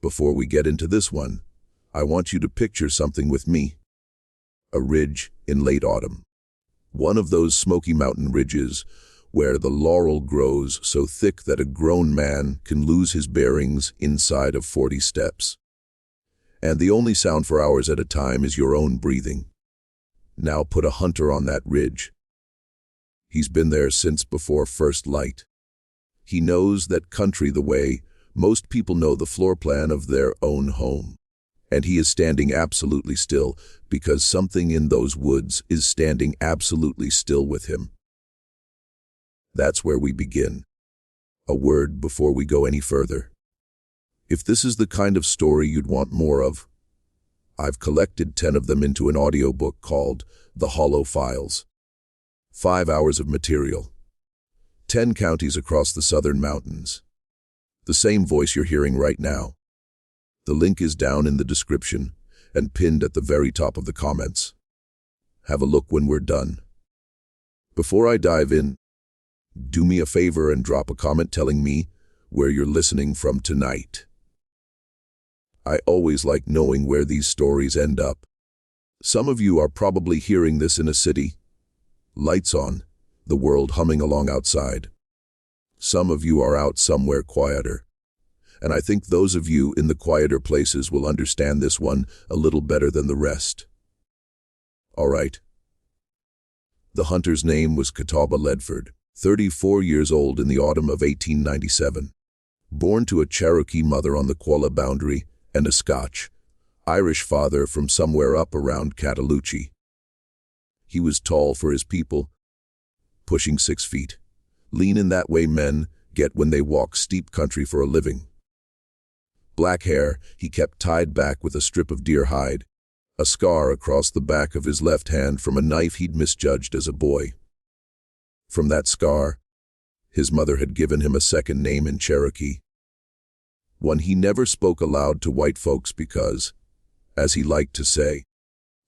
Before we get into this one, I want you to picture something with me. A ridge in late autumn. One of those Smoky Mountain ridges where the laurel grows so thick that a grown man can lose his bearings inside of 40 steps. And the only sound for hours at a time is your own breathing. Now put a hunter on that ridge. He's been there since before first light. He knows that country the way most people know the floor plan of their own home. And he is standing absolutely still because something in those woods is standing absolutely still with him. That's where we begin. A word before we go any further. If this is the kind of story you'd want more of, I've collected 10 of them into an audiobook called The Hollow Files. 5 hours of material. 10 counties across the southern mountains. The same voice you're hearing right now. The link is down in the description and pinned at the very top of the comments. Have a look when we're done. Before I dive in, do me a favor and drop a comment telling me where you're listening from tonight. I always like knowing where these stories end up. Some of you are probably hearing this in a city. Lights on, the world humming along outside. Some of you are out somewhere quieter. And I think those of you in the quieter places will understand this one a little better than the rest. All right. The hunter's name was Catawba Ledford, 34 years old in the autumn of 1897. Born to a Cherokee mother on the Qualla Boundary and a Scotch-Irish father from somewhere up around Cataloochee. He was tall for his people, pushing 6 feet, lean in that way men get when they walk steep country for a living. Black hair he kept tied back with a strip of deer hide, a scar across the back of his left hand from a knife he'd misjudged as a boy. From that scar, his mother had given him a second name in Cherokee. One he never spoke aloud to white folks because, as he liked to say,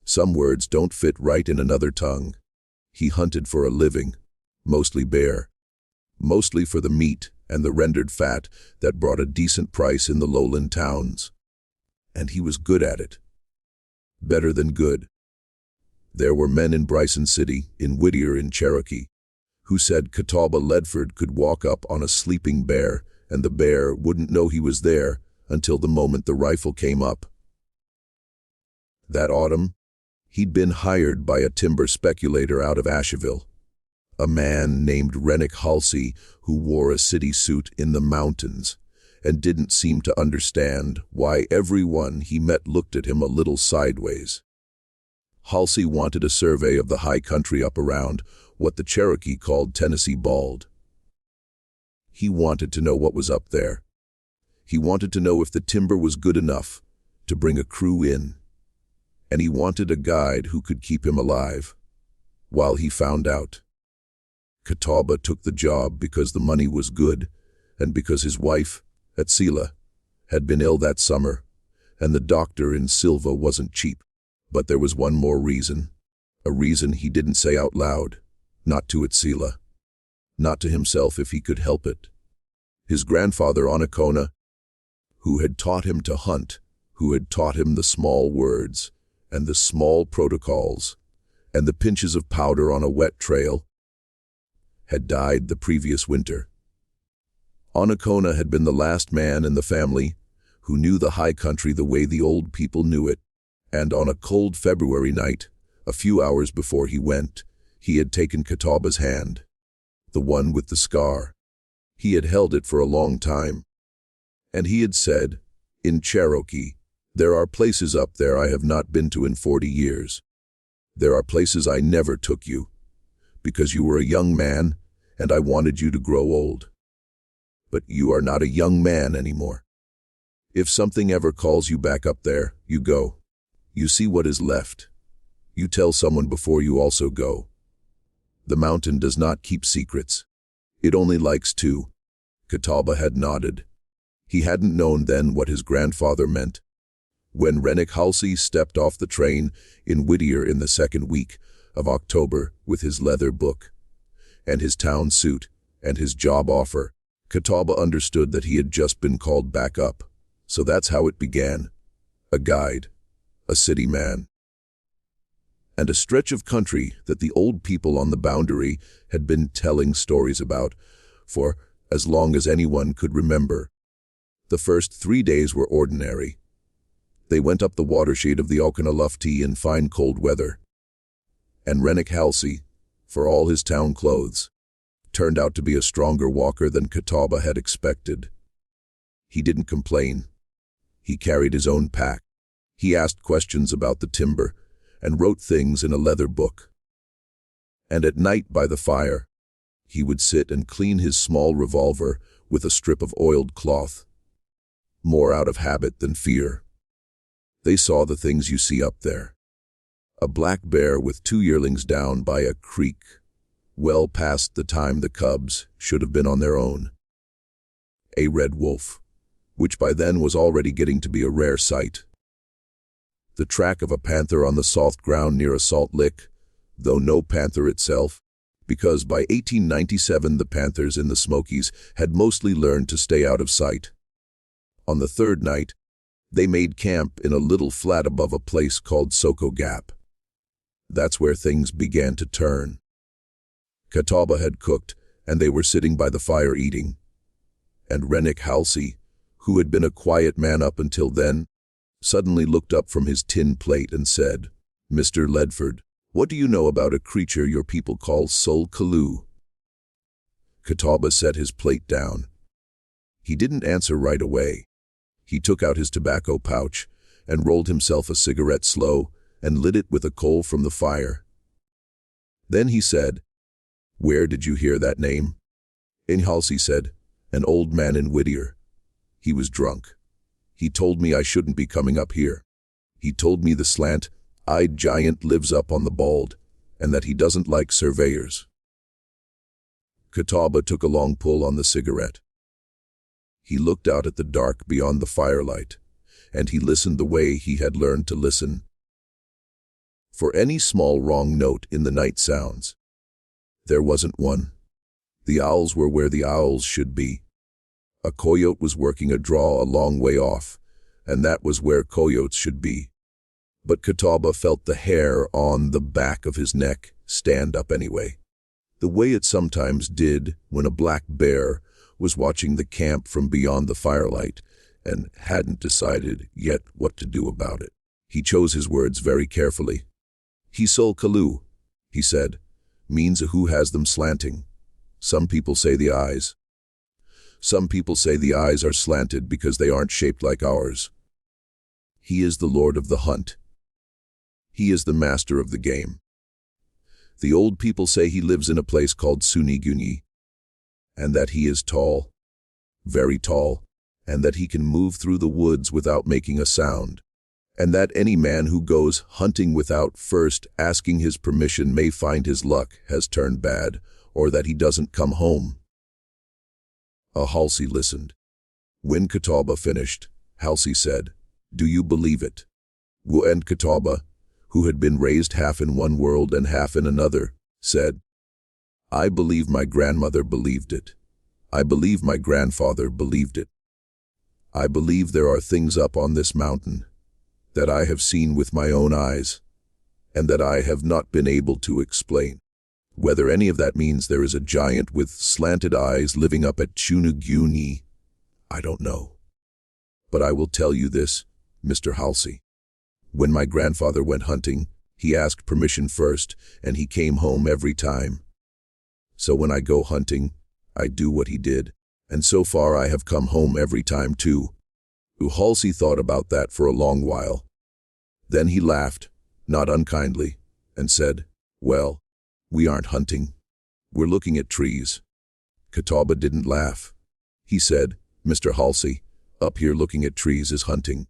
some words don't fit right in another tongue. He hunted for a living, mostly bear, mostly for the meat and the rendered fat that brought a decent price in the lowland towns. And he was good at it. Better than good. There were men in Bryson City, in Whittier in Cherokee, who said Catawba Ledford could walk up on a sleeping bear and the bear wouldn't know he was there until the moment the rifle came up. That autumn, he'd been hired by a timber speculator out of Asheville, a man named Rennick Halsey who wore a city suit in the mountains and didn't seem to understand why everyone he met looked at him a little sideways. Halsey wanted a survey of the high country up around what the Cherokee called Tennessee Bald. He wanted to know what was up there. He wanted to know if the timber was good enough to bring a crew in. And he wanted a guide who could keep him alive while he found out. Catawba took the job because the money was good and because his wife, Tsul, had been ill that summer, and the doctor in Silva wasn't cheap. But there was one more reason, a reason he didn't say out loud, not to Tsul, not to himself if he could help it. His grandfather Onacona, who had taught him to hunt, who had taught him the small words and the small protocols and the pinches of powder on a wet trail, had died the previous winter. Onacona had been the last man in the family who knew the high country the way the old people knew it, and on a cold February night, a few hours before he went, he had taken Catawba's hand, the one with the scar. He had held it for a long time, and he had said, in Cherokee, "There are places up there I have not been to in 40 years. There are places I never took you, because you were a young man, and I wanted you to grow old. But you are not a young man anymore. If something ever calls you back up there, you go. You see what is left. You tell someone before you also go. The mountain does not keep secrets. It only likes to." Catawba had nodded. He hadn't known then what his grandfather meant. When Rennick Halsey stepped off the train in Whittier in the second week of October with his leather book and his town suit and his job offer, Catawba understood that he had just been called back up, So that's how it began. A guide, a city man, and a stretch of country that the old people on the boundary had been telling stories about for as long as anyone could remember. The first 3 days were ordinary. They went up the watershed of the Okanaluftee in fine cold weather. And Rennick Halsey, for all his town clothes, turned out to be a stronger walker than Catawba had expected. He didn't complain. He carried his own pack. He asked questions about the timber and wrote things in a leather book. And at night by the fire, he would sit and clean his small revolver with a strip of oiled cloth, more out of habit than fear. They saw the things you see up there. A black bear with 2 yearlings down by a creek, well past the time the cubs should have been on their own. A red wolf, which by then was already getting to be a rare sight. The track of a panther on the soft ground near a salt lick, though no panther itself, because by 1897 the panthers in the Smokies had mostly learned to stay out of sight. On the third night, they made camp in a little flat above a place called Soko Gap. That's where things began to turn. Catawba had cooked, and they were sitting by the fire eating. And Rennick Halsey, who had been a quiet man up until then, suddenly looked up from his tin plate and said, "Mr. Ledford, what do you know about a creature your people call Tsul Kalu?" Catawba set his plate down. He didn't answer right away. He took out his tobacco pouch and rolled himself a cigarette slow and lit it with a coal from the fire. Then he said, "Where did you hear that name?" "In," Halsey said, "an old man in Whittier. He was drunk. He told me I shouldn't be coming up here. He told me the slant-eyed giant lives up on the bald, and that he doesn't like surveyors." Catawba took a long pull on the cigarette. He looked out at the dark beyond the firelight, and he listened the way he had learned to listen. For any small wrong note in the night sounds, there wasn't one. The owls were where the owls should be. A coyote was working a draw a long way off, and that was where coyotes should be. But Catawba felt the hair on the back of his neck stand up anyway, the way it sometimes did when a black bear was watching the camp from beyond the firelight and hadn't decided yet what to do about it. He chose his words very carefully. "Tsul Kalu," he said, "means who has them slanting. Some people say the eyes. Some people say the eyes are slanted because they aren't shaped like ours. He is the Lord of the hunt. He is the master of the game. The old people say he lives in a place called Suniguni, and that he is tall, very tall, and that he can move through the woods without making a sound, and that any man who goes hunting without first asking his permission may find his luck has turned bad, or that he doesn't come home." Halsey listened. When Catawba finished, Halsey said, "Do you believe it?" And Catawba, who had been raised half in one world and half in another, said, "I believe my grandmother believed it. I believe my grandfather believed it. I believe there are things up on this mountain that I have seen with my own eyes, and that I have not been able to explain. Whether any of that means there is a giant with slanted eyes living up at Suniguni, I don't know. But I will tell you this, Mr. Halsey. When my grandfather went hunting, he asked permission first, and he came home every time. So when I go hunting, I do what he did, and so far I have come home every time too." Halsey thought about that for a long while. Then he laughed, not unkindly, and said, "Well, we aren't hunting. We're looking at trees." Catawba didn't laugh. He said, "Mr. Halsey, up here looking at trees is hunting.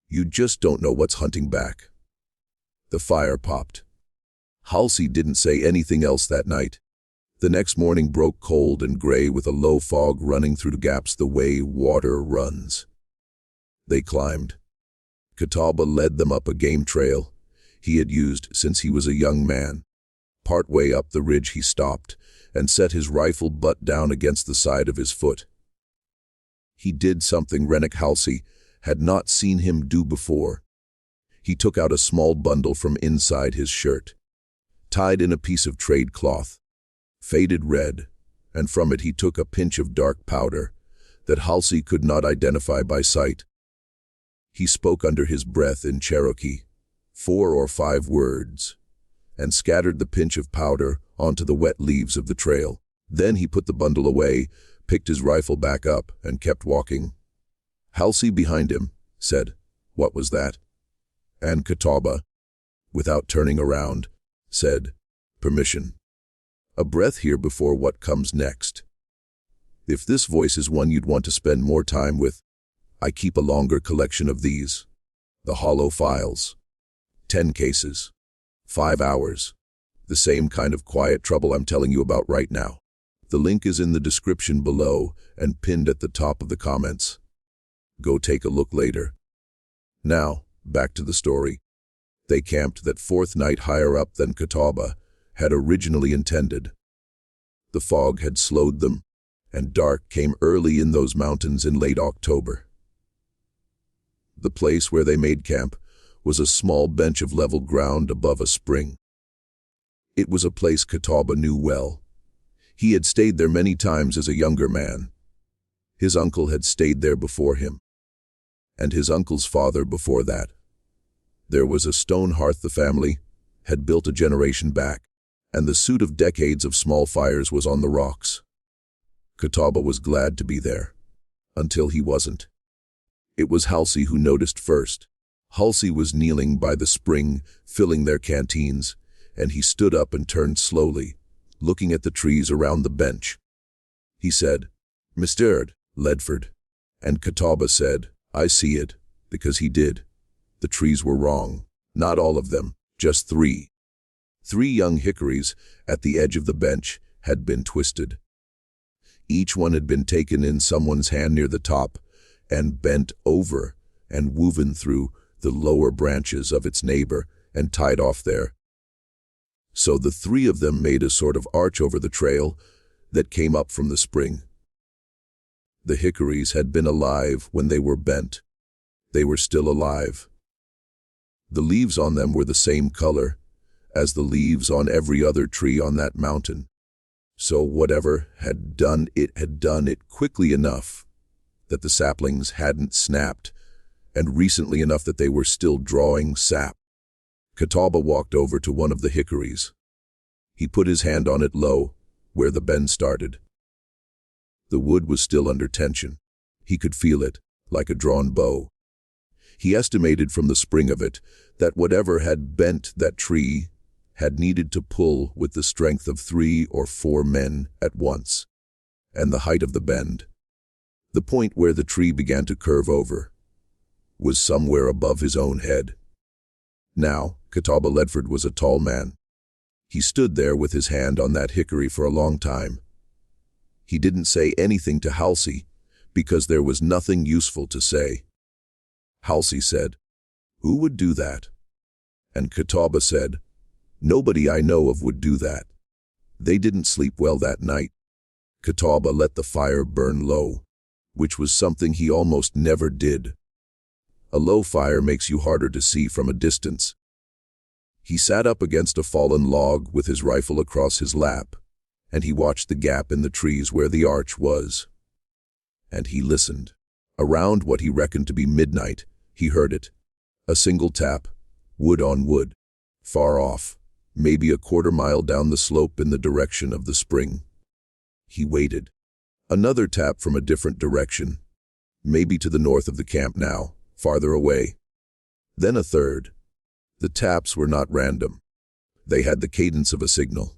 You just don't know what's hunting back." The fire popped. Halsey didn't say anything else that night. The next morning broke cold and gray with a low fog running through the gaps the way water runs. They climbed. Catawba led them up a game trail he had used since he was a young man. Partway up the ridge he stopped and set his rifle butt down against the side of his foot. He did something Rennick Halsey had not seen him do before. He took out a small bundle from inside his shirt, tied in a piece of trade cloth, faded red, and from it he took a pinch of dark powder that Halsey could not identify by sight. He spoke under his breath in Cherokee, 4 or 5 words, and scattered the pinch of powder onto the wet leaves of the trail. Then he put the bundle away, picked his rifle back up, and kept walking. Halsey behind him said, "What was that?" And Catawba, without turning around, said, "Permission. A breath here before what comes next. If this voice is one you'd want to spend more time with, I keep a longer collection of these. The hollow files. 10 cases. 5 hours. The same kind of quiet trouble I'm telling you about right now. The link is in the description below and pinned at the top of the comments. Go take a look later." Now, back to the story. They camped that 4th night higher up than Catawba had originally intended. The fog had slowed them, and dark came early in those mountains in late October. The place where they made camp was a small bench of level ground above a spring. It was a place Catawba knew well. He had stayed there many times as a younger man. His uncle had stayed there before him, and his uncle's father before that. There was a stone hearth the family had built a generation back, and the soot of decades of small fires was on the rocks. Catawba was glad to be there, until he wasn't. It was Halsey who noticed first. Halsey was kneeling by the spring, filling their canteens, and he stood up and turned slowly, looking at the trees around the bench. He said, "Mr. Ledford." And Catawba said, "I see it," because he did. The trees were wrong. Not all of them, just 3. 3 young hickories at the edge of the bench had been twisted. Each one had been taken in someone's hand near the top and bent over and woven through the lower branches of its neighbor and tied off there. So the 3 of them made a sort of arch over the trail that came up from the spring. The hickories had been alive when they were bent. They were still alive. The leaves on them were the same color as the leaves on every other tree on that mountain. So whatever had done it quickly enough that the saplings hadn't snapped, and recently enough that they were still drawing sap. Catawba walked over to one of the hickories. He put his hand on it low, where the bend started. The wood was still under tension. He could feel it, like a drawn bow. He estimated from the spring of it that whatever had bent that tree had needed to pull with the strength of 3 or 4 men at once, and the height of the bend, the point where the tree began to curve over, was somewhere above his own head. Now, Catawba Ledford was a tall man. He stood there with his hand on that hickory for a long time. He didn't say anything to Halsey because there was nothing useful to say. Halsey said, "Who would do that?" And Catawba said, "Nobody I know of would do that." They didn't sleep well that night. Catawba let the fire burn low, which was something he almost never did. A low fire makes you harder to see from a distance. He sat up against a fallen log with his rifle across his lap, and he watched the gap in the trees where the arch was. And he listened. Around what he reckoned to be midnight, he heard it. A single tap, wood on wood, far off, maybe a quarter-mile down the slope in the direction of the spring. He waited. Another tap from a different direction, maybe to the north of the camp now, farther away. Then a third. The taps were not random. They had the cadence of a signal.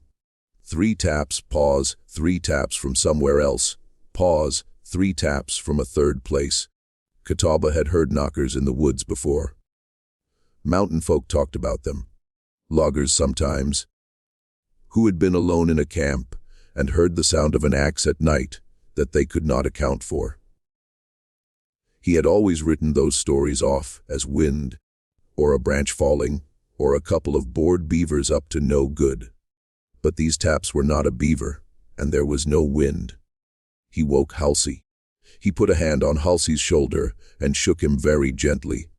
3 taps, pause, 3 taps from somewhere else, pause, 3 taps from a third place. Catawba had heard knockers in the woods before. Mountain folk talked about them. Loggers sometimes, who had been alone in a camp and heard the sound of an axe at night that they could not account for. He had always written those stories off as wind, or a branch falling, or a couple of bored beavers up to no good. But these taps were not a beaver, and there was no wind. He woke Halsey. He put a hand on Halsey's shoulder and shook him very gently.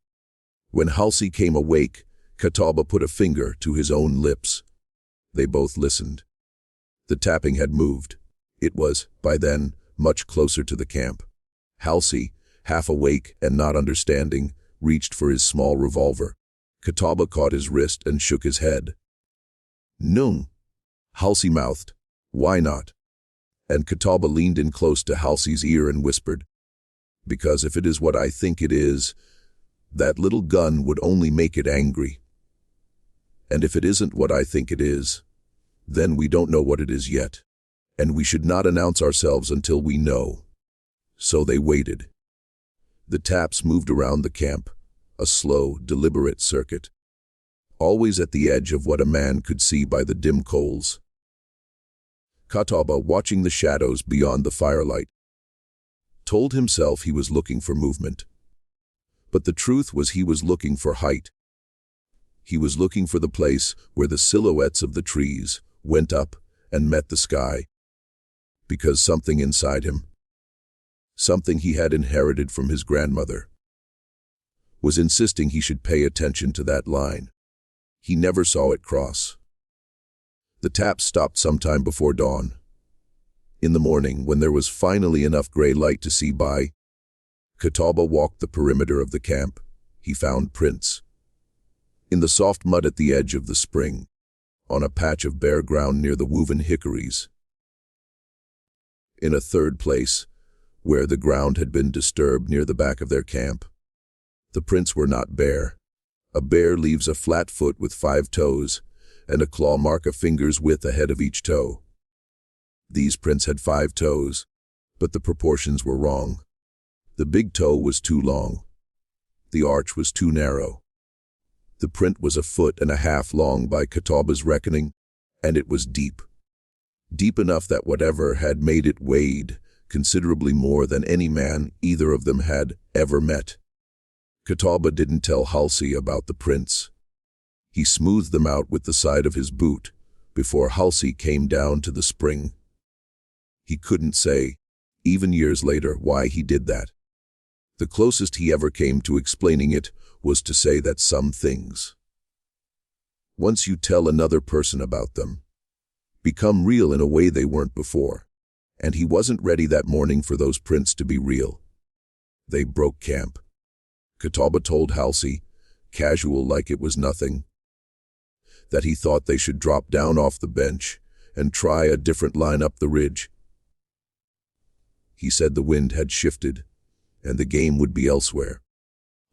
When Halsey came awake, Catawba put a finger to his own lips. They both listened. The tapping had moved. It was, by then, much closer to the camp. Halsey, half awake and not understanding, reached for his small revolver. Catawba caught his wrist and shook his head. "No," Halsey mouthed. "Why not?" And Catawba leaned in close to Halsey's ear and whispered, "Because if it is what I think it is, that little gun would only make it angry. And if it isn't what I think it is, then we don't know what it is yet, and we should not announce ourselves until we know." So they waited. The taps moved around the camp, a slow, deliberate circuit, always at the edge of what a man could see by the dim coals. Catawba, watching the shadows beyond the firelight, told himself he was looking for movement. But the truth was he was looking for height. He was looking for the place where the silhouettes of the trees went up and met the sky. Because something inside him, something he had inherited from his grandmother, was insisting he should pay attention to that line. He never saw it cross. The taps stopped sometime before dawn. In the morning, when there was finally enough gray light to see by, Catawba walked the perimeter of the camp. He found prints. In the soft mud at the edge of the spring, on a patch of bare ground near the woven hickories. In a third place, where the ground had been disturbed near the back of their camp. The prints were not bare. A bear leaves a flat foot with 5 toes, and a claw mark a finger's width ahead of each toe. These prints had 5 toes, but the proportions were wrong. The big toe was too long. The arch was too narrow. The print was 1.5 feet long by Catawba's reckoning, and it was deep. Deep enough that whatever had made it weighed considerably more than any man either of them had ever met. Catawba didn't tell Halsey about the prints. He smoothed them out with the side of his boot before Halsey came down to the spring. He couldn't say, even years later, why he did that. The closest he ever came to explaining it was to say that some things, once you tell another person about them, become real in a way they weren't before. And he wasn't ready that morning for those prints to be real. They broke camp. Catawba told Halsey, casual like it was nothing, that he thought they should drop down off the bench and try a different line up the ridge. He said the wind had shifted, and the game would be elsewhere.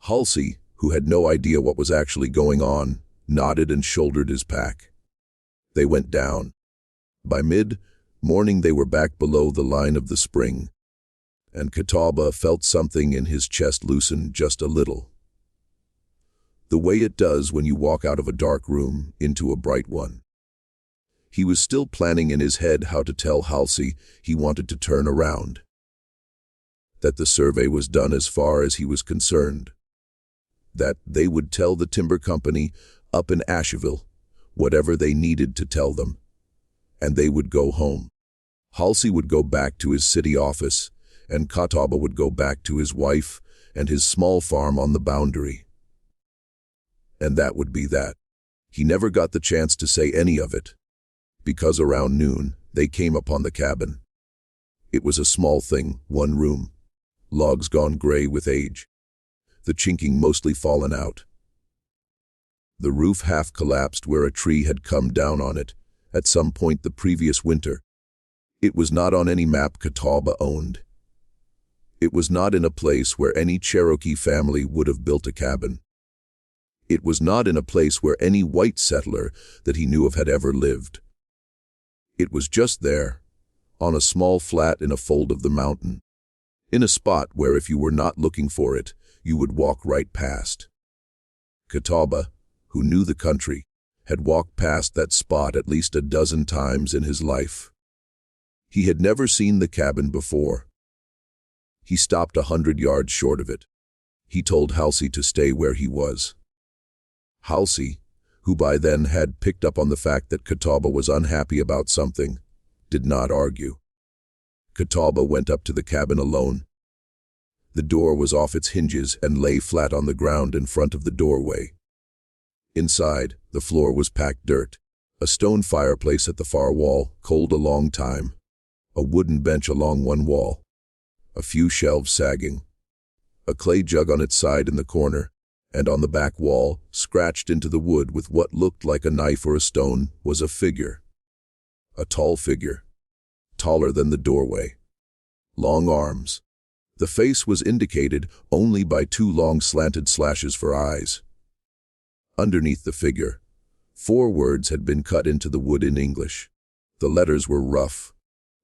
Halsey, who had no idea what was actually going on, nodded and shouldered his pack. They went down. By mid-morning they were back below the line of the spring, and Catawba felt something in his chest loosen just a little. The way it does when you walk out of a dark room into a bright one. He was still planning in his head how to tell Halsey he wanted to turn around. That the survey was done as far as he was concerned. That they would tell the timber company up in Asheville whatever they needed to tell them. And they would go home. Halsey would go back to his city office, and Catawba would go back to his wife and his small farm on the boundary. And that would be that. He never got the chance to say any of it, because around noon they came upon the cabin. It was a small thing, 1 room, logs gone gray with age, the chinking mostly fallen out. The roof half collapsed where a tree had come down on it at some point the previous winter. It was not on any map Catawba owned. It was not in a place where any Cherokee family would have built a cabin. It was not in a place where any white settler that he knew of had ever lived. It was just there, on a small flat in a fold of the mountain, in a spot where if you were not looking for it, you would walk right past. Catawba, who knew the country, had walked past that spot at least a dozen times in his life. He had never seen the cabin before. He stopped 100 yards short of it. He told Halsey to stay where he was. Halsey, who by then had picked up on the fact that Catawba was unhappy about something, did not argue. Catawba went up to the cabin alone, The door was off its hinges and lay flat on the ground in front of the doorway. Inside, the floor was packed dirt. A stone fireplace at the far wall, cold a long time. A wooden bench along one wall. A few shelves sagging. A clay jug on its side in the corner, and on the back wall, scratched into the wood with what looked like a knife or a stone, was a figure. A tall figure. Taller than the doorway. Long arms. The face was indicated only by two long slanted slashes for eyes. Underneath the figure, 4 words had been cut into the wood in English. The letters were rough.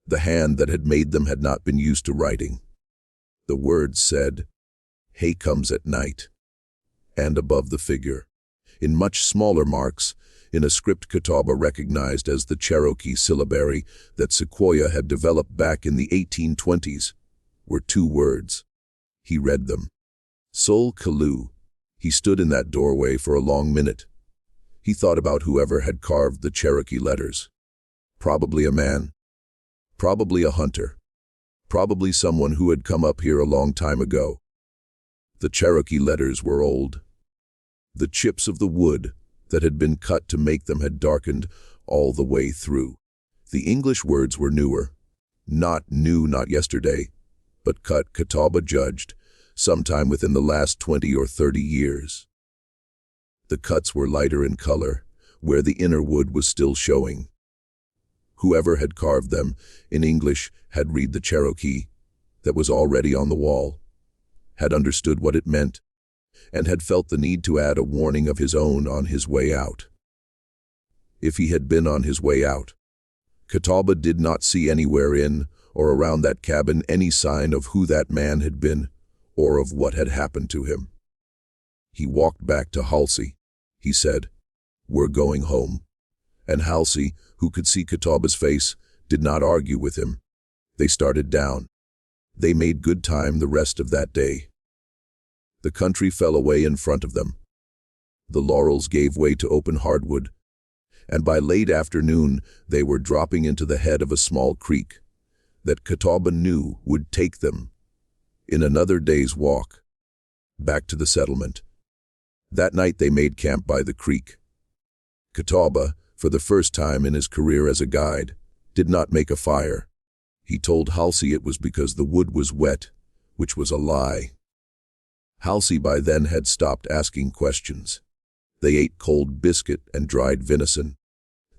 The hand that had made them had not been used to writing. The words said, "Hay comes at night." And above the figure, in much smaller marks, in a script Catawba recognized as the Cherokee syllabary that Sequoia had developed back in the 1820s, were 2 words. He read them. Tsul Kalu. He stood in that doorway for a long minute. He thought about whoever had carved the Cherokee letters. Probably a man. Probably a hunter. Probably someone who had come up here a long time ago. The Cherokee letters were old. The chips of the wood that had been cut to make them had darkened all the way through. The English words were newer. Not new, not yesterday, but cut, Catawba judged, sometime within the last 20 or 30 years. The cuts were lighter in color, where the inner wood was still showing. Whoever had carved them, in English, had read the Cherokee that was already on the wall, had understood what it meant, and had felt the need to add a warning of his own on his way out. If he had been on his way out, Catawba did not see anywhere in or around that cabin any sign of who that man had been or of what had happened to him. He walked back to Halsey. He said, "We're going home." And Halsey, who could see Catawba's face, did not argue with him. They started down. They made good time the rest of that day. The country fell away in front of them. The laurels gave way to open hardwood, and by late afternoon they were dropping into the head of a small creek that Catawba knew would take them, in another day's walk, back to the settlement. That night they made camp by the creek. Catawba, for the first time in his career as a guide, did not make a fire. He told Halsey it was because the wood was wet, which was a lie. Halsey by then had stopped asking questions. They ate cold biscuit and dried venison.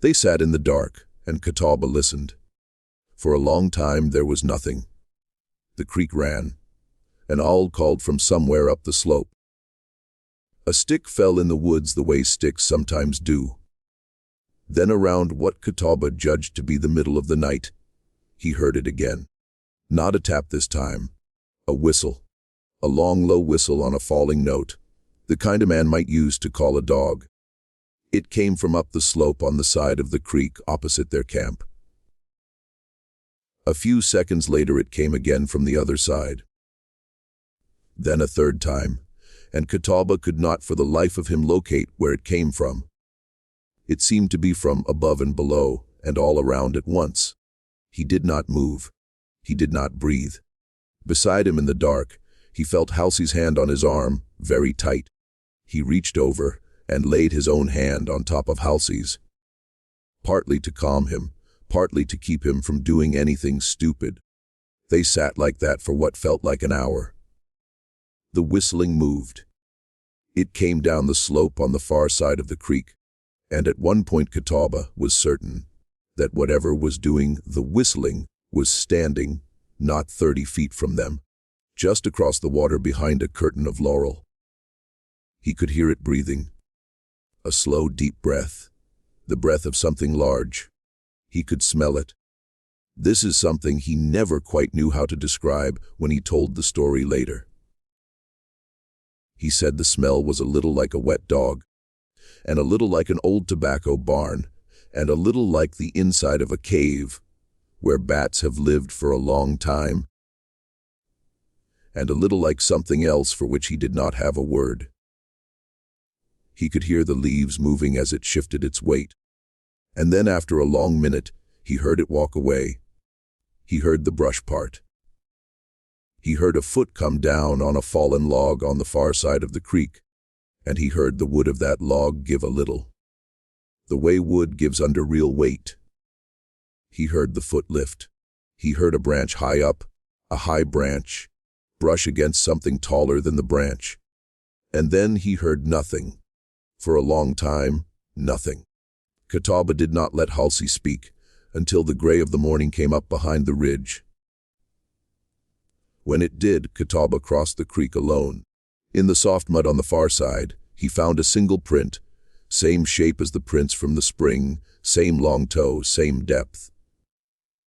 They sat in the dark, and Catawba listened. For a long time there was nothing. The creek ran. An owl called from somewhere up the slope. A stick fell in the woods the way sticks sometimes do. Then around what Catawba judged to be the middle of the night, he heard it again. Not a tap this time. A whistle. A long, low whistle on a falling note, the kind a man might use to call a dog. It came from up the slope on the side of the creek opposite their camp. A few seconds later it came again from the other side. Then a third time, and Catawba could not for the life of him locate where it came from. It seemed to be from above and below, and all around at once. He did not move. He did not breathe. Beside him in the dark, he felt Halsey's hand on his arm, very tight. He reached over and laid his own hand on top of Halsey's, partly to calm him, partly to keep him from doing anything stupid. They sat like that for what felt like an hour. The whistling moved. It came down the slope on the far side of the creek, and at one point Catawba was certain that whatever was doing the whistling was standing not 30 feet from them, just across the water behind a curtain of laurel. He could hear it breathing. A slow, deep breath, the breath of something large. He could smell it. This is something he never quite knew how to describe when he told the story later. He said the smell was a little like a wet dog, and a little like an old tobacco barn, and a little like the inside of a cave, where bats have lived for a long time, and a little like something else for which he did not have a word. He could hear the leaves moving as it shifted its weight, and then after a long minute, he heard it walk away. He heard the brush part. He heard a foot come down on a fallen log on the far side of the creek, and he heard the wood of that log give a little. The way wood gives under real weight. He heard the foot lift. He heard a branch high up, a high branch, brush against something taller than the branch. And then he heard nothing. For a long time, nothing. Catawba did not let Halsey speak until the gray of the morning came up behind the ridge. When it did, Catawba crossed the creek alone. In the soft mud on the far side, he found a single print, same shape as the prints from the spring, same long toe, same depth.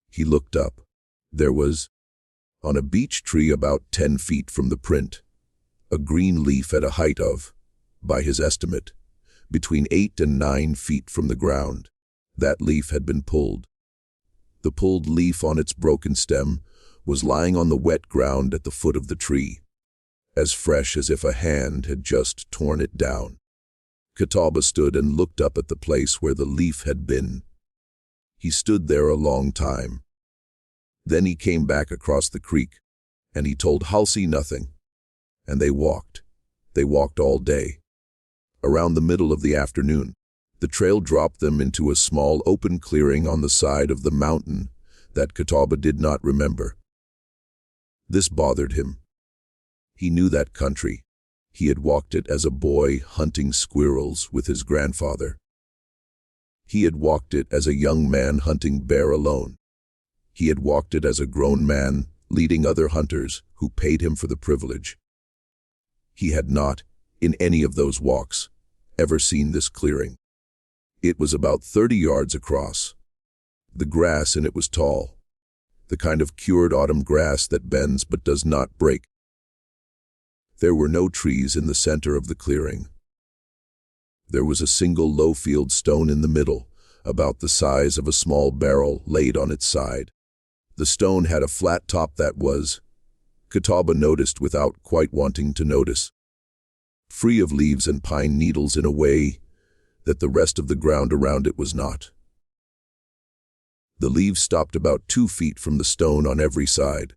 He looked up. There was, on a beech tree about 10 feet from the print, a green leaf at a height of, by his estimate, between 8 and 9 feet from the ground. That leaf had been pulled. The pulled leaf on its broken stem was lying on the wet ground at the foot of the tree, as fresh as if a hand had just torn it down. Catawba stood and looked up at the place where the leaf had been. He stood there a long time. Then he came back across the creek, and he told Halsey nothing. And they walked. They walked all day. Around the middle of the afternoon, the trail dropped them into a small open clearing on the side of the mountain that Catawba did not remember. This bothered him. He knew that country. He had walked it as a boy hunting squirrels with his grandfather. He had walked it as a young man hunting bear alone. He had walked it as a grown man leading other hunters who paid him for the privilege. He had not, in any of those walks, ever seen this clearing. It was about 30 yards across. The grass in it was tall, the kind of cured autumn grass that bends but does not break. There were no trees in the center of the clearing. There was a single low-field stone in the middle, about the size of a small barrel laid on its side. The stone had a flat top that was, Catawba noticed without quite wanting to notice, free of leaves and pine needles in a way that the rest of the ground around it was not. The leaves stopped about 2 feet from the stone on every side.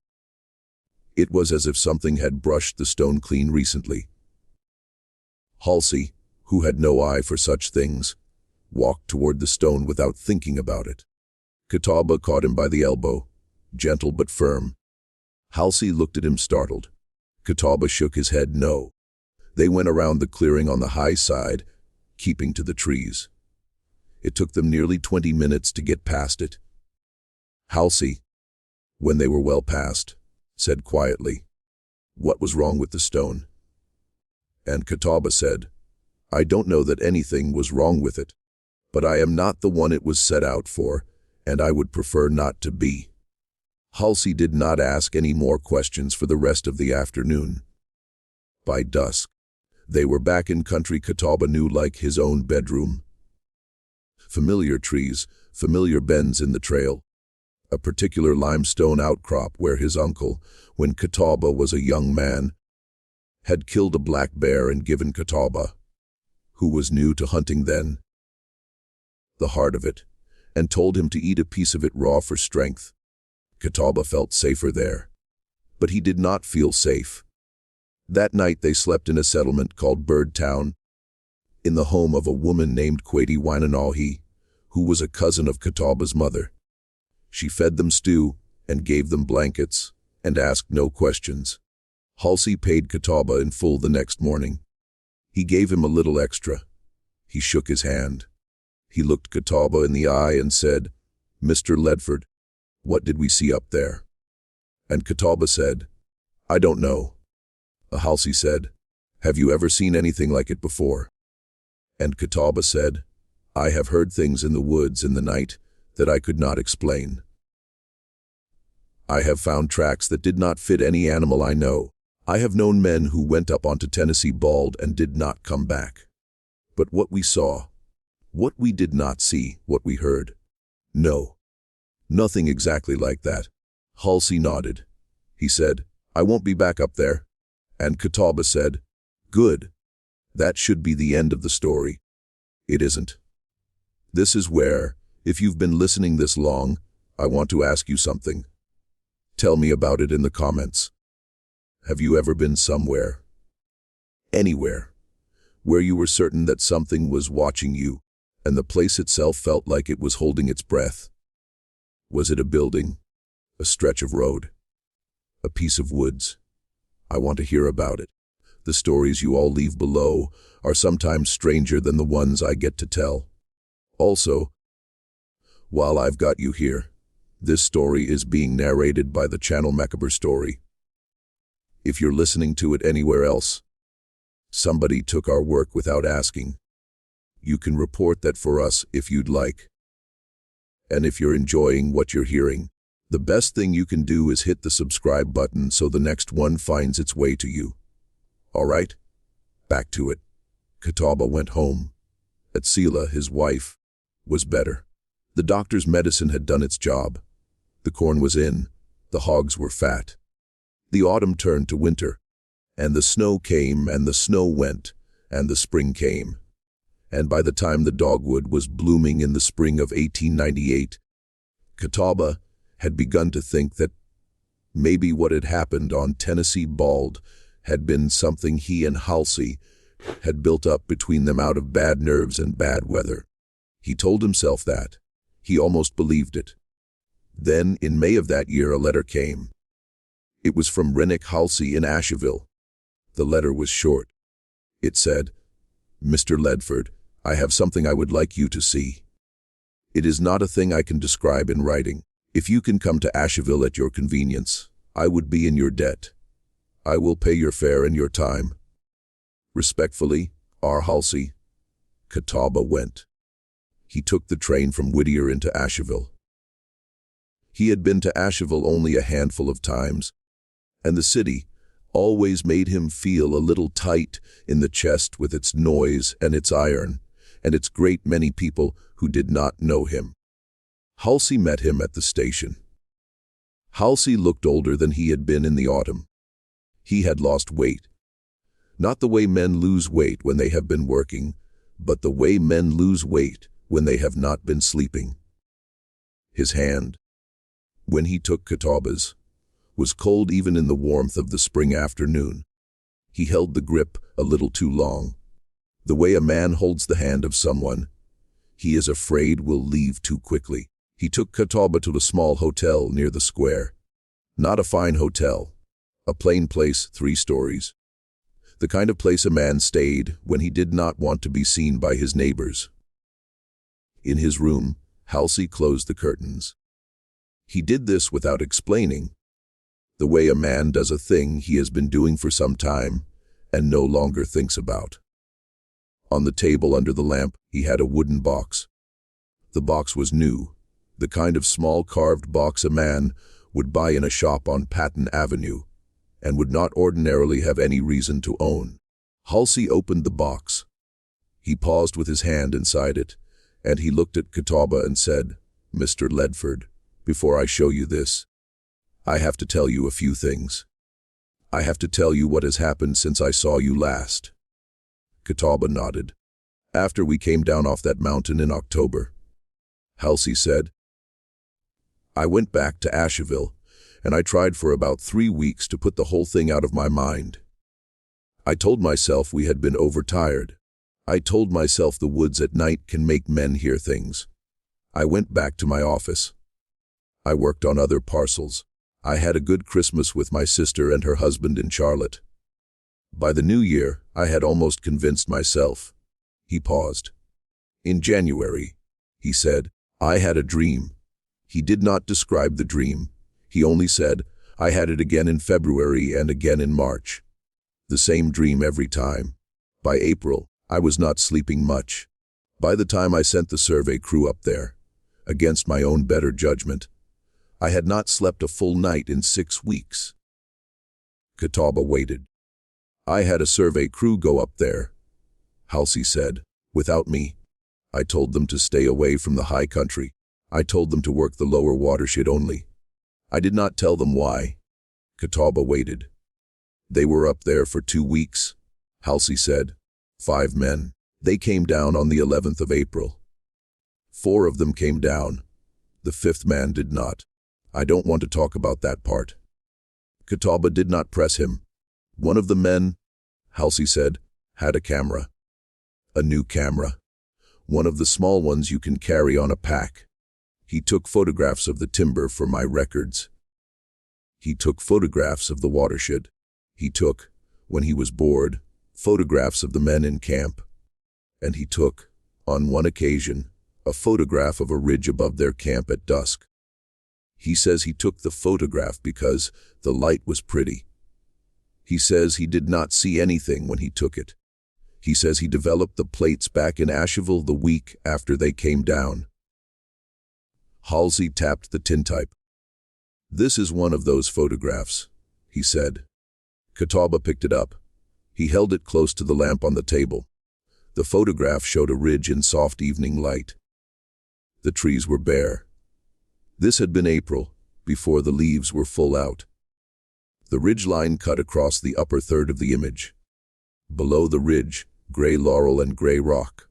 It was as if something had brushed the stone clean recently. Halsey, who had no eye for such things, walked toward the stone without thinking about it. Catawba caught him by the elbow, gentle but firm. Halsey looked at him startled. Catawba shook his head no. They went around the clearing on the high side, keeping to the trees. It took them nearly 20 minutes to get past it. Halsey, when they were well past, said quietly, "What was wrong with the stone?" And Catawba said, "I don't know that anything was wrong with it, but I am not the one it was set out for, and I would prefer not to be." Halsey did not ask any more questions for the rest of the afternoon. By dusk, they were back in country Catawba knew like his own bedroom. Familiar trees, familiar bends in the trail, a particular limestone outcrop where his uncle, when Catawba was a young man, had killed a black bear and given Catawba, who was new to hunting then, the heart of it, and told him to eat a piece of it raw for strength. Catawba felt safer there, but he did not feel safe. That night they slept in a settlement called Bird Town, in the home of a woman named Qualla Boundary, who was a cousin of Catawba's mother. She fed them stew and gave them blankets and asked no questions. Halsey paid Catawba in full the next morning. He gave him a little extra. He shook his hand. He looked Catawba in the eye and said, "Mr. Ledford, what did we see up there?" And Catawba said, "I don't know." Halsey said, "Have you ever seen anything like it before?" And Catawba said, "I have heard things in the woods in the night that I could not explain. I have found tracks that did not fit any animal I know. I have known men who went up onto Tennessee bald and did not come back. But what we saw, what we did not see, what we heard, no, nothing exactly like that." Halsey nodded. He said, "I won't be back up there." And Catawba said, "Good. That should be the end of the story." It isn't. This is where, if you've been listening this long, I want to ask you something. Tell me about it in the comments. Have you ever been somewhere, anywhere, where you were certain that something was watching you, and the place itself felt like it was holding its breath? Was it a building, a stretch of road, a piece of woods? I want to hear about it. The stories you all leave below are sometimes stranger than the ones I get to tell. Also, while I've got you here, this story is being narrated by the channel Macabre Story. If you're listening to it anywhere else, somebody took our work without asking. You can report that for us if you'd like. And if you're enjoying what you're hearing, the best thing you can do is hit the subscribe button so the next one finds its way to you. All right, back to it. Catawba went home. Atsila, his wife, was better. The doctor's medicine had done its job. The corn was in, the hogs were fat. The autumn turned to winter, and the snow came and the snow went, and the spring came. And by the time the dogwood was blooming in the spring of 1898, Catawba had begun to think that maybe what had happened on Tennessee Bald had been something he and Halsey had built up between them out of bad nerves and bad weather. He told himself that. He almost believed it. Then, in May of that year, a letter came. It was from Rennick Halsey in Asheville. The letter was short. It said, "Mr. Ledford, I have something I would like you to see. It is not a thing I can describe in writing. If you can come to Asheville at your convenience, I would be in your debt. I will pay your fare and your time. Respectfully, R. Halsey." Catawba went. He took the train from Whittier into Asheville. He had been to Asheville only a handful of times, and the city always made him feel a little tight in the chest with its noise and its iron, and its great many people who did not know him. Halsey met him at the station. Halsey looked older than he had been in the autumn. He had lost weight. Not the way men lose weight when they have been working, but the way men lose weight when they have not been sleeping. His hand, when he took Catawba's, was cold even in the warmth of the spring afternoon. He held the grip a little too long. The way a man holds the hand of someone he is afraid will leave too quickly. He took Catawba to a small hotel near the square. Not a fine hotel. A plain place, 3 stories. The kind of place a man stayed when he did not want to be seen by his neighbors. In his room, Halsey closed the curtains. He did this without explaining, the way a man does a thing he has been doing for some time and no longer thinks about. On the table under the lamp, he had a wooden box. The box was new, the kind of small carved box a man would buy in a shop on Patton Avenue and would not ordinarily have any reason to own. Halsey opened the box. He paused with his hand inside it, and he looked at Catawba and said, "Mr. Ledford, before I show you this, I have to tell you a few things. I have to tell you what has happened since I saw you last." Catawba nodded. "After we came down off that mountain in October," Halsey said, "I went back to Asheville, and I tried for about 3 weeks to put the whole thing out of my mind. I told myself we had been overtired. I told myself the woods at night can make men hear things. I went back to my office. I worked on other parcels. I had a good Christmas with my sister and her husband in Charlotte. By the new year, I had almost convinced myself." He paused. "In January," he said, "I had a dream." He did not describe the dream. He only said, "I had it again in February and again in March." The same dream every time. By April, I was not sleeping much. By the time I sent the survey crew up there, against my own better judgment, I had not slept a full night in 6 weeks. Catawba waited. "I had a survey crew go up there," Halsey said, "without me. I told them to stay away from the high country. I told them to work the lower watershed only. I did not tell them why." Catawba waited. "They were up there for 2 weeks," Halsey said. 5 men. They came down on the 11th of April. 4 of them came down. The 5th man did not. I don't want to talk about that part." Catawba did not press him. One of the men, Halsey said, had a camera. A new camera. One of the small ones you can carry on a pack. He took photographs of the timber for my records. He took photographs of the watershed. He took, when he was bored, photographs of the men in camp. And he took, on one occasion, a photograph of a ridge above their camp at dusk. He says he took the photograph because the light was pretty. He says he did not see anything when he took it. He says he developed the plates back in Asheville the week after they came down. Halsey tapped the tintype. This is one of those photographs, he said. Catawba picked it up. He held it close to the lamp on the table. The photograph showed a ridge in soft evening light. The trees were bare. This had been April, before the leaves were full out. The ridge line cut across the upper third of the image. Below the ridge, gray laurel and gray rock.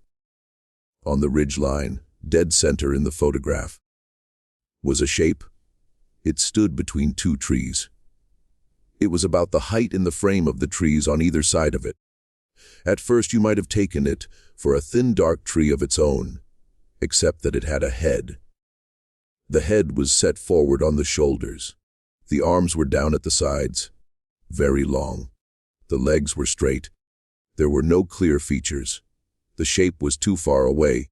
On the ridge line, dead center in the photograph, was a shape. It stood between two trees. It was about the height in the frame of the trees on either side of it. At first you might have taken it for a thin dark tree of its own, except that it had a head. The head was set forward on the shoulders. The arms were down at the sides, very long. The legs were straight. There were no clear features. The shape was too far away,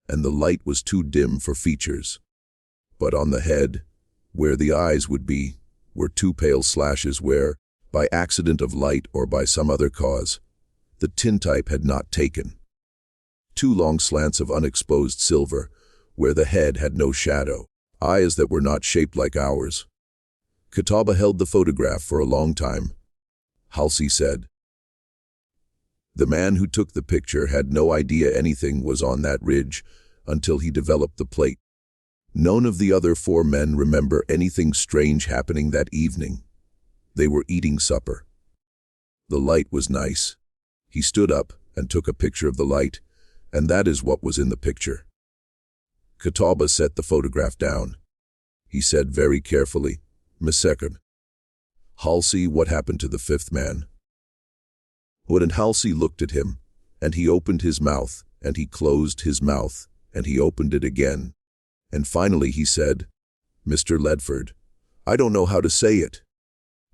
and the light was too dim for features. But on the head, where the eyes would be, were two pale slashes where, by accident of light or by some other cause, the tintype had not taken. Two long slants of unexposed silver, where the head had no shadow, eyes that were not shaped like ours. Catawba held the photograph for a long time. Halsey said, "The man who took the picture had no idea anything was on that ridge until he developed the plate. None of the other 4 men remember anything strange happening that evening. They were eating supper. The light was nice. He stood up and took a picture of the light, and that is what was in the picture." Catawba set the photograph down. He said very carefully, "Second. Halsey, what happened to the 5th man?" And Halsey looked at him, and he opened his mouth, and he closed his mouth, and he opened it again. And finally he said, "Mr. Ledford, I don't know how to say it.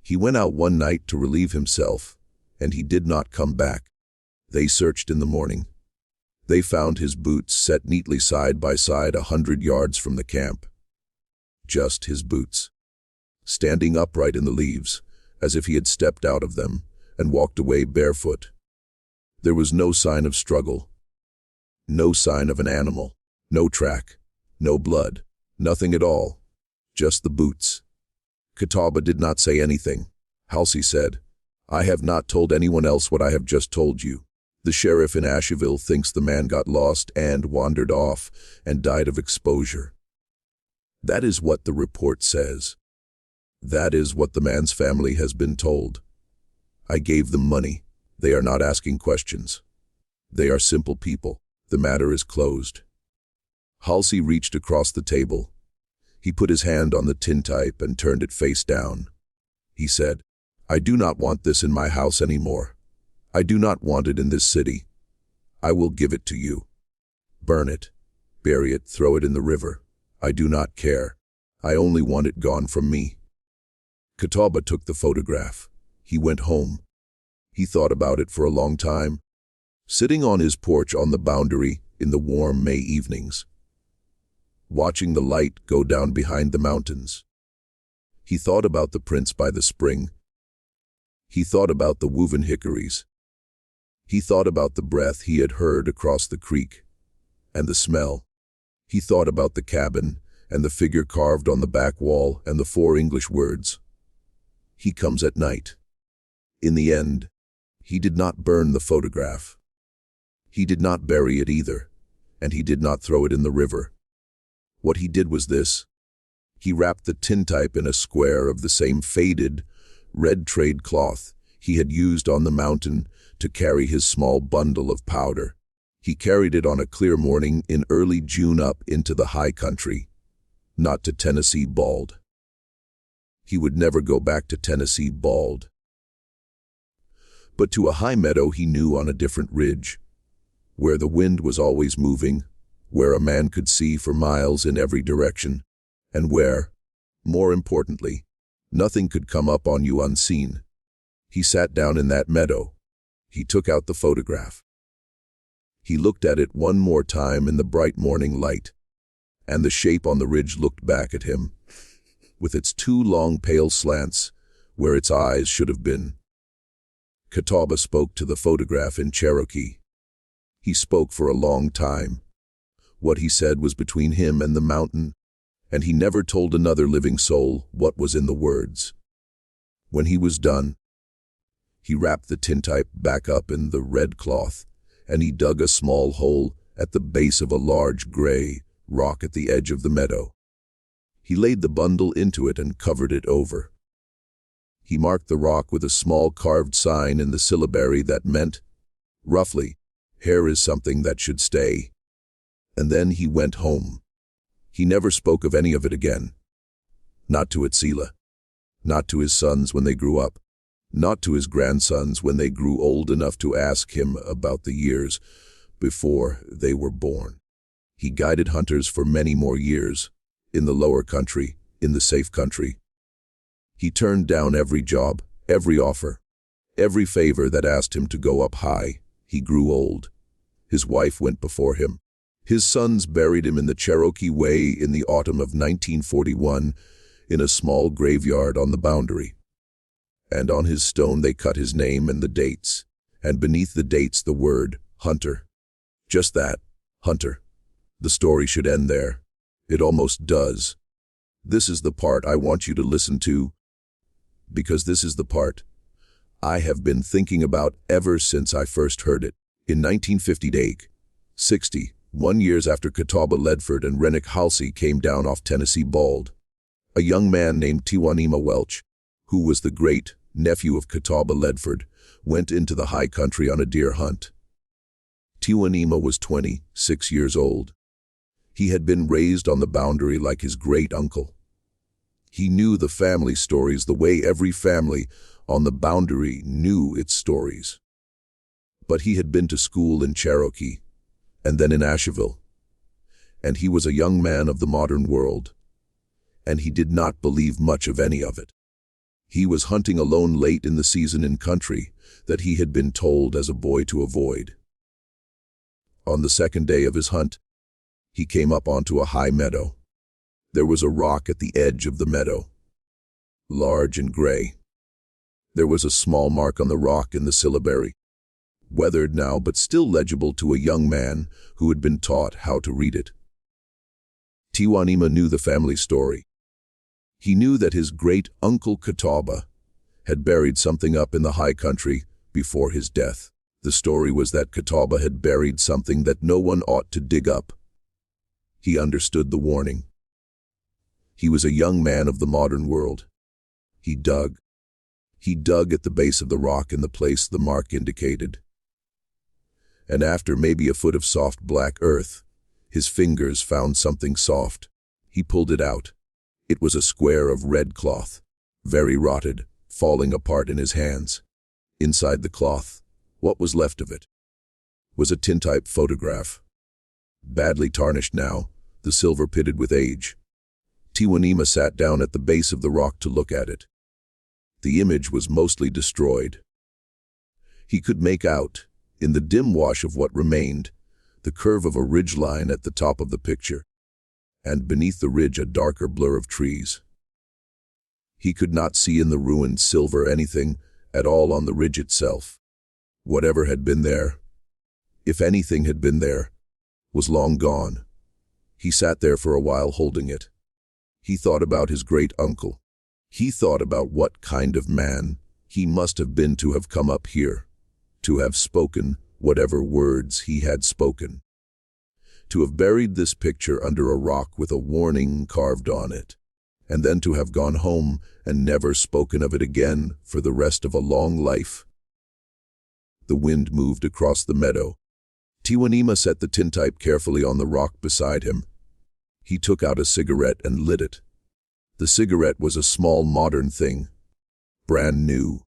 He went out one night to relieve himself, and he did not come back. They searched in the morning. They found his boots set neatly side by side 100 yards from the camp. Just his boots, standing upright in the leaves, as if he had stepped out of them and walked away barefoot. There was no sign of struggle, no sign of an animal, no track, no blood, nothing at all, just the boots." Catawba did not say anything. Halsey said, "I have not told anyone else what I have just told you. The sheriff in Asheville thinks the man got lost and wandered off and died of exposure. That is what the report says. That is what the man's family has been told. I gave them money. They are not asking questions. They are simple people. The matter is closed." Halsey reached across the table. He put his hand on the tintype and turned it face down. He said, "I do not want this in my house anymore. I do not want it in this city. I will give it to you. Burn it, bury it, throw it in the river. I do not care. I only want it gone from me." Catawba took the photograph. He went home. He thought about it for a long time, sitting on his porch on the boundary in the warm May evenings, watching the light go down behind the mountains. He thought about the prints by the spring. He thought about the woven hickories. He thought about the breath he had heard across the creek, and the smell. He thought about the cabin, and the figure carved on the back wall, and the 4 English words, "He comes at night." In the end, he did not burn the photograph. He did not bury it either, and he did not throw it in the river. What he did was this. He wrapped the tintype in a square of the same faded, red trade cloth he had used on the mountain to carry his small bundle of powder. He carried it on a clear morning in early June up into the high country, not to Tennessee bald. He would never go back to Tennessee bald. but to a high meadow he knew on a different ridge, where the wind was always moving, where a man could see for miles in every direction, and where, more importantly, nothing could come up on you unseen. He sat down in that meadow. He took out the photograph. He looked at it one more time in the bright morning light, and the shape on the ridge looked back at him, with its two long pale slants where its eyes should have been. Catawba spoke to the photograph in Cherokee. He spoke for a long time. What he said was between him and the mountain, and he never told another living soul what was in the words. When he was done, he wrapped the tintype back up in the red cloth, and he dug a small hole at the base of a large gray rock at the edge of the meadow. He laid the bundle into it and covered it over. He marked the rock with a small carved sign in the syllabary that meant, roughly, "Here is something that should stay." And then he went home. He never spoke of any of it again. Not to Itzila. Not to his sons when they grew up. Not to his grandsons when they grew old enough to ask him about the years before they were born. He guided hunters for many more years, in the lower country, in the safe country. He turned down every job, every offer, every favor that asked him to go up high. He grew old. His wife went before him. His sons buried him in the Cherokee way in the autumn of 1941 in a small graveyard on the boundary. And on his stone they cut his name and the dates, and beneath the dates the word, Hunter. Just that, Hunter. The story should end there. It almost does. This is the part I want you to listen to, because this is the part I have been thinking about ever since I first heard it. In 1958, 61 years after Catawba Ledford and Rennick Halsey came down off Tennessee bald, a young man named Tiwanima Welch, who was the great-nephew of Catawba Ledford, went into the high country on a deer hunt. Tiwanima was 26 years old. He had been raised on the boundary like his great-uncle. He knew the family stories the way every family on the boundary knew its stories. But he had been to school in Cherokee, and then in Asheville. And he was a young man of the modern world, and he did not believe much of any of it. He was hunting alone late in the season in country that he had been told as a boy to avoid. On the second day of his hunt, he came up onto a high meadow. There was a rock at the edge of the meadow, large and gray. There was a small mark on the rock in the syllabary, weathered now but still legible to a young man who had been taught how to read it. Tiwanima knew the family story. He knew that his great-uncle Catawba had buried something up in the high country before his death. The story was that Catawba had buried something that no one ought to dig up. He understood the warning. He was a young man of the modern world. He dug. He dug at the base of the rock in the place the mark indicated. And after maybe a foot of soft black earth, his fingers found something soft. He pulled it out. It was a square of red cloth, very rotted, falling apart in his hands. Inside the cloth, what was left of it, was a tintype photograph. Badly tarnished now, the silver pitted with age. Tiwanima sat down at the base of the rock to look at it. The image was mostly destroyed. He could make out, in the dim wash of what remained, the curve of a ridgeline at the top of the picture, and beneath the ridge a darker blur of trees. He could not see in the ruined silver anything at all on the ridge itself. Whatever had been there, if anything had been there, was long gone. He sat there for a while holding it. He thought about his great-uncle. He thought about what kind of man he must have been to have come up here, to have spoken whatever words he had spoken, to have buried this picture under a rock with a warning carved on it, and then to have gone home and never spoken of it again for the rest of a long life. The wind moved across the meadow. Tiwanima set the tintype carefully on the rock beside him. He took out a cigarette and lit it. The cigarette was a small modern thing, brand new,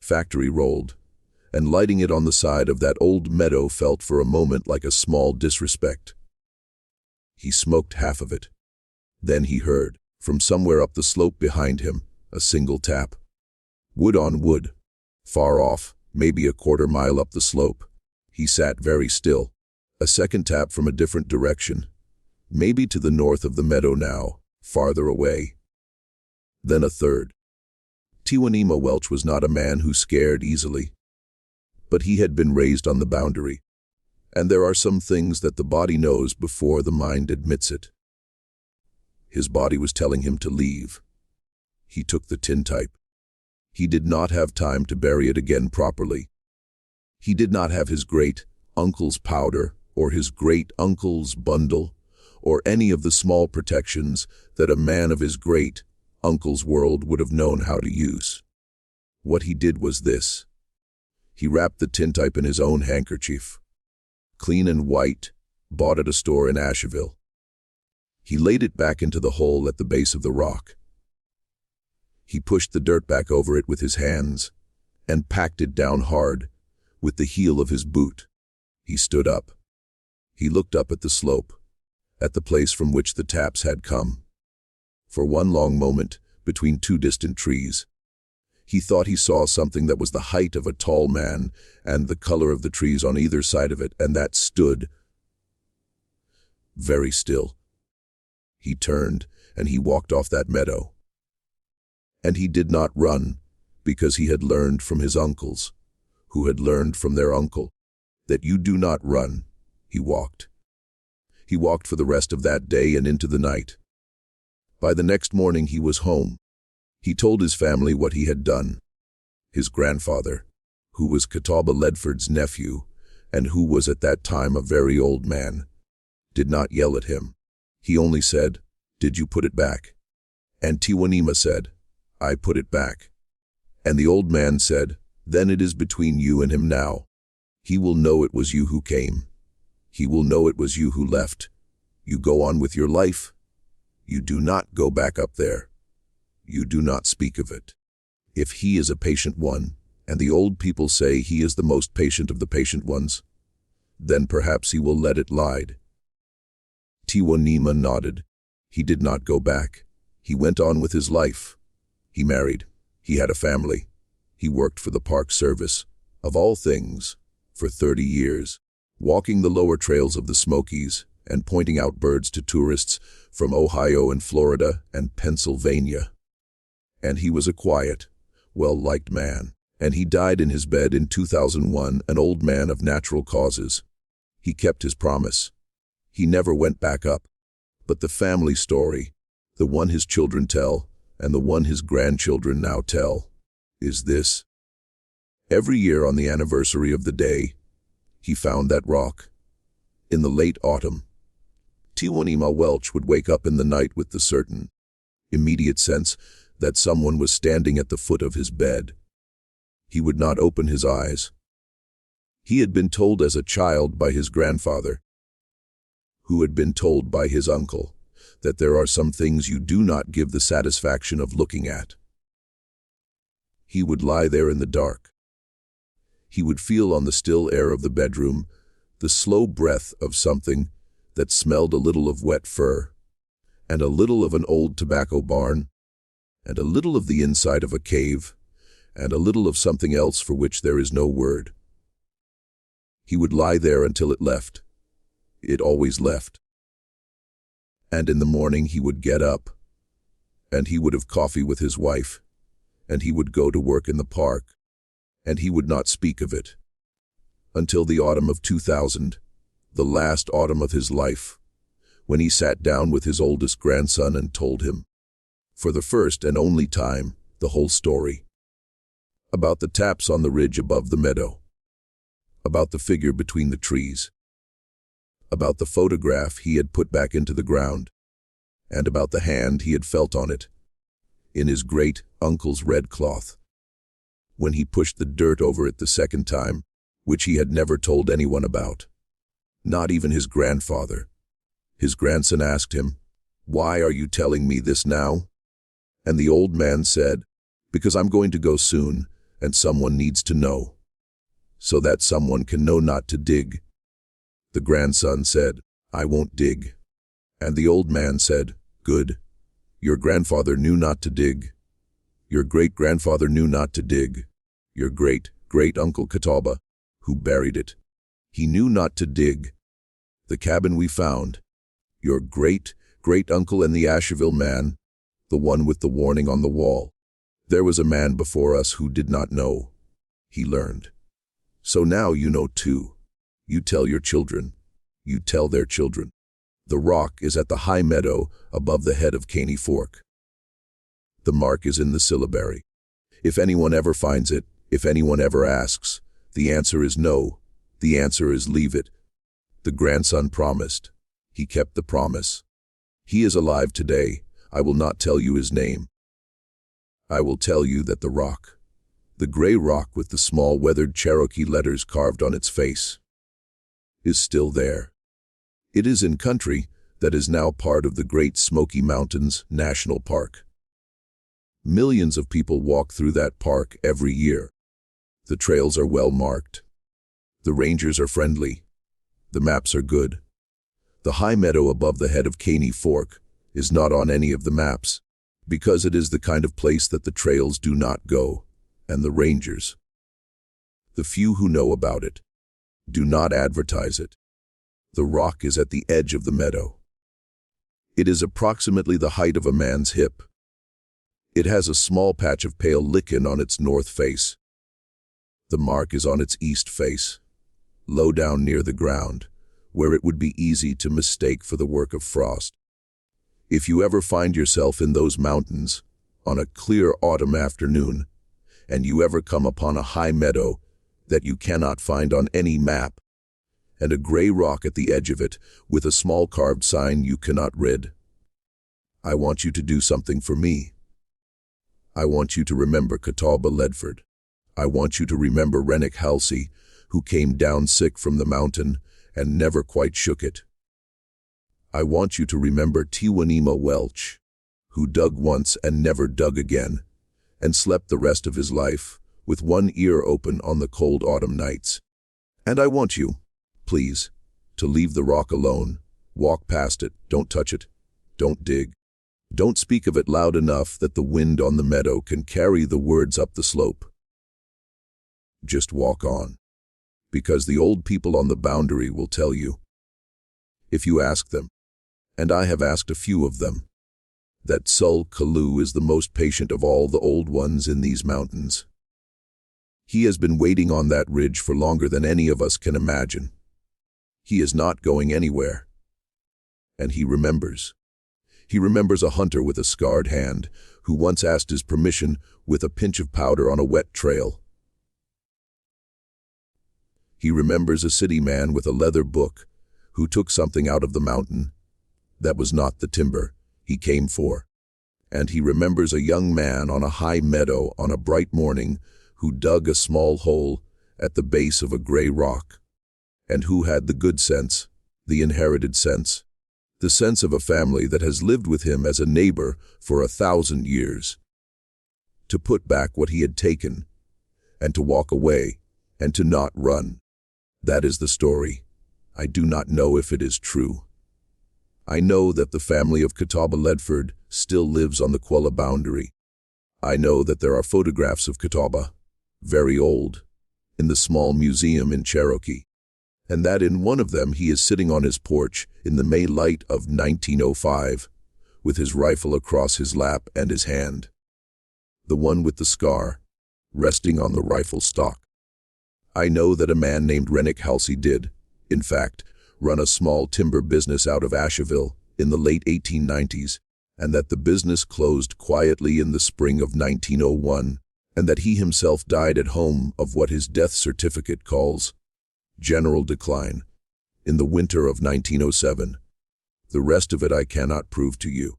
factory rolled, and lighting it on the side of that old meadow felt for a moment like a small disrespect. He smoked half of it. Then he heard, from somewhere up the slope behind him, a single tap. Wood on wood. Far off, maybe a quarter-mile up the slope. He sat very still. A second tap from a different direction. Maybe to the north of the meadow now, farther away. Then a third. Tiwanima Welch was not a man who scared easily. But he had been raised on the boundary. And there are some things that the body knows before the mind admits it. His body was telling him to leave. He took the tintype. He did not have time to bury it again properly. He did not have his great-uncle's powder or his great-uncle's bundle or any of the small protections that a man of his great-uncle's world would have known how to use. What he did was this. He wrapped the tintype in his own handkerchief, clean and white, bought at a store in Asheville. He laid it back into the hole at the base of the rock. He pushed the dirt back over it with his hands and packed it down hard with the heel of his boot. He stood up. He looked up at the slope, at the place from which the taps had come. For one long moment, between two distant trees, he thought he saw something that was the height of a tall man and the color of the trees on either side of it, and that stood very still. He turned and he walked off that meadow. And he did not run, because he had learned from his uncles, who had learned from their uncle, that you do not run. He walked. He walked for the rest of that day and into the night. By the next morning he was home. He told his family what he had done. His grandfather, who was Catawba Ledford's nephew, and who was at that time a very old man, did not yell at him. He only said, "Did you put it back?" And Tiwanima said, "I put it back." And the old man said, "Then it is between you and him now. He will know it was you who came. He will know it was you who left. You go on with your life. You do not go back up there. You do not speak of it. If he is a patient one, and the old people say he is the most patient of the patient ones, then perhaps he will let it lie." Tiwanima nodded. He did not go back. He went on with his life. He married. He had a family. He worked for the Park Service, of all things, for 30 years, walking the lower trails of the Smokies and pointing out birds to tourists from Ohio and Florida and Pennsylvania. And he was a quiet, well-liked man, and he died in his bed in 2001, an old man of natural causes. He kept his promise. He never went back up. But the family story, the one his children tell, and the one his grandchildren now tell, is this. Every year on the anniversary of the day he found that rock, in the late autumn, Tiwanima Welch would wake up in the night with the certain, immediate sense that someone was standing at the foot of his bed. He would not open his eyes. He had been told as a child by his grandfather, who had been told by his uncle, that there are some things you do not give the satisfaction of looking at. He would lie there in the dark. He would feel on the still air of the bedroom the slow breath of something that smelled a little of wet fur, and a little of an old tobacco barn, and a little of the inside of a cave, and a little of something else for which there is no word. He would lie there until it left. It always left. And in the morning he would get up, and he would have coffee with his wife, and he would go to work in the park, and he would not speak of it. Until the autumn of 2000, the last autumn of his life, when he sat down with his oldest grandson and told him, for the first and only time, the whole story. About the taps on the ridge above the meadow. About the figure between the trees. About the photograph he had put back into the ground. And about the hand he had felt on it, in his great-uncle's red cloth, when he pushed the dirt over it the second time, which he had never told anyone about. Not even his grandfather. His grandson asked him, "Why are you telling me this now?" And the old man said, "Because I'm going to go soon, and someone needs to know." so that someone can know not to dig. The grandson said, I won't dig. And the old man said, Good. Your grandfather knew not to dig. Your great-grandfather knew not to dig. Your great-great-uncle Catawba, who buried it, he knew not to dig. The cabin we found, your great-great-uncle and the Asheville man, the one with the warning on the wall. There was a man before us who did not know. He learned. So now you know too. You tell your children. You tell their children. The rock is at the high meadow above the head of Caney Fork. The mark is in the syllabary. If anyone ever finds it, if anyone ever asks, the answer is no. The answer is leave it. The grandson promised. He kept the promise. He is alive today. I will not tell you his name. I will tell you that the rock, the gray rock with the small weathered Cherokee letters carved on its face, is still there. It is in country that is now part of the Great Smoky Mountains National Park. Millions of people walk through that park every year. The trails are well marked. The rangers are friendly. The maps are good. The high meadow above the head of Caney Fork is not on any of the maps, because it is the kind of place that the trails do not go, and the rangers, the few who know about it, do not advertise it. The rock is at the edge of the meadow. It is approximately the height of a man's hip. It has a small patch of pale lichen on its north face. The mark is on its east face, low down near the ground, where it would be easy to mistake for the work of frost. If you ever find yourself in those mountains on a clear autumn afternoon, and you ever come upon a high meadow that you cannot find on any map, and a gray rock at the edge of it with a small carved sign you cannot read, I want you to do something for me. I want you to remember Catawba Ledford. I want you to remember Rennick Halsey, who came down sick from the mountain and never quite shook it. I want you to remember Tiwanima Welch, who dug once and never dug again, and slept the rest of his life with one ear open on the cold autumn nights. And I want you, please, to leave the rock alone. Walk past it, don't touch it, don't dig. Don't speak of it loud enough that the wind on the meadow can carry the words up the slope. Just walk on, because the old people on the boundary will tell you, if you ask them, and I have asked a few of them, that Tsul Kalu is the most patient of all the old ones in these mountains. He has been waiting on that ridge for longer than any of us can imagine. He is not going anywhere. And he remembers. He remembers a hunter with a scarred hand who once asked his permission with a pinch of powder on a wet trail. He remembers a city man with a leather book who took something out of the mountain that was not the timber he came for. And he remembers a young man on a high meadow on a bright morning who dug a small hole at the base of a gray rock, and who had the good sense, the inherited sense, the sense of a family that has lived with him as a neighbor for 1,000 years, to put back what he had taken, and to walk away, and to not run. That is the story. I do not know if it is true. I know that the family of Catawba Ledford still lives on the Qualla Boundary. I know that there are photographs of Catawba, very old, in the small museum in Cherokee, and that in one of them he is sitting on his porch in the May light of 1905, with his rifle across his lap and his hand, the one with the scar, resting on the rifle stock. I know that a man named Rennick Halsey did, in fact, run a small timber business out of Asheville in the late 1890s, and that the business closed quietly in the spring of 1901, and that he himself died at home of what his death certificate calls general decline in the winter of 1907. The rest of it I cannot prove to you.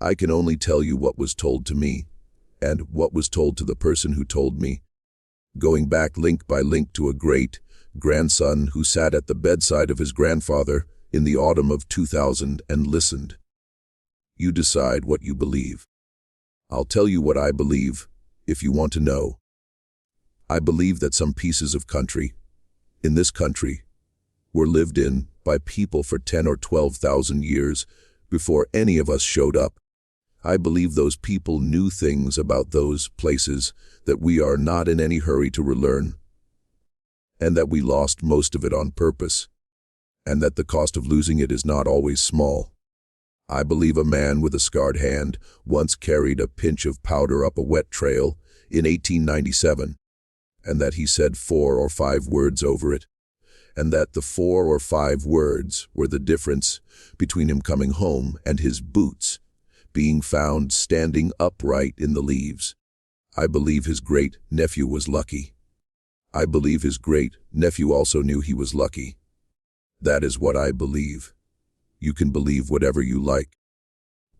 I can only tell you what was told to me, and what was told to the person who told me, going back link by link to a great-grandson who sat at the bedside of his grandfather in the autumn of 2000 and listened. You decide what you believe. I'll tell you what I believe, if you want to know. I believe that some pieces of country, in this country, were lived in by people for 10 or 12,000 years before any of us showed up. I believe those people knew things about those places that we are not in any hurry to relearn, and that we lost most of it on purpose, and that the cost of losing it is not always small. I believe a man with a scarred hand once carried a pinch of powder up a wet trail in 1897, and that he said 4 or 5 words over it, and that the 4 or 5 words were the difference between him coming home and his boots being found standing upright in the leaves. I believe his great-nephew was lucky. I believe his great-nephew also knew he was lucky. That is what I believe. You can believe whatever you like.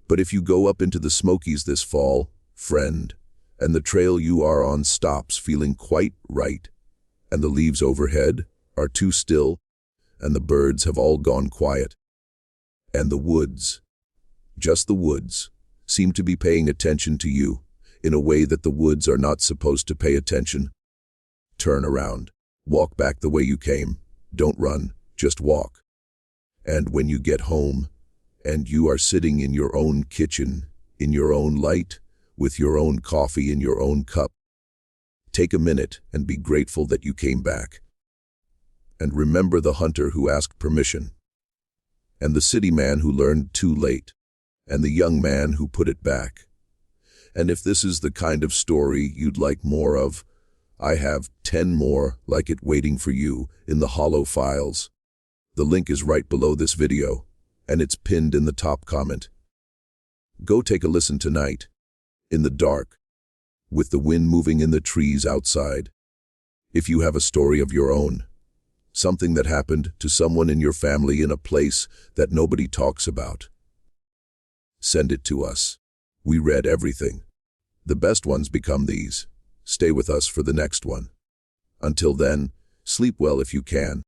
But if you go up into the Smokies this fall, friend, and the trail you are on stops feeling quite right, and the leaves overhead are too still, and the birds have all gone quiet, and the woods, just the woods, seem to be paying attention to you in a way that the woods are not supposed to pay attention. Turn around. Walk back the way you came. Don't run, just walk. And when you get home, and you are sitting in your own kitchen, in your own light, with your own coffee in your own cup, take a minute and be grateful that you came back. And remember the hunter who asked permission, and the city man who learned too late, and the young man who put it back. And if this is the kind of story you'd like more of, I have 10 more like it waiting for you in the hollow files. The link is right below this video, and it's pinned in the top comment. Go take a listen tonight, in the dark, with the wind moving in the trees outside. If you have a story of your own, something that happened to someone in your family in a place that nobody talks about, send it to us. We read everything. The best ones become these. Stay with us for the next one. Until then, sleep well if you can.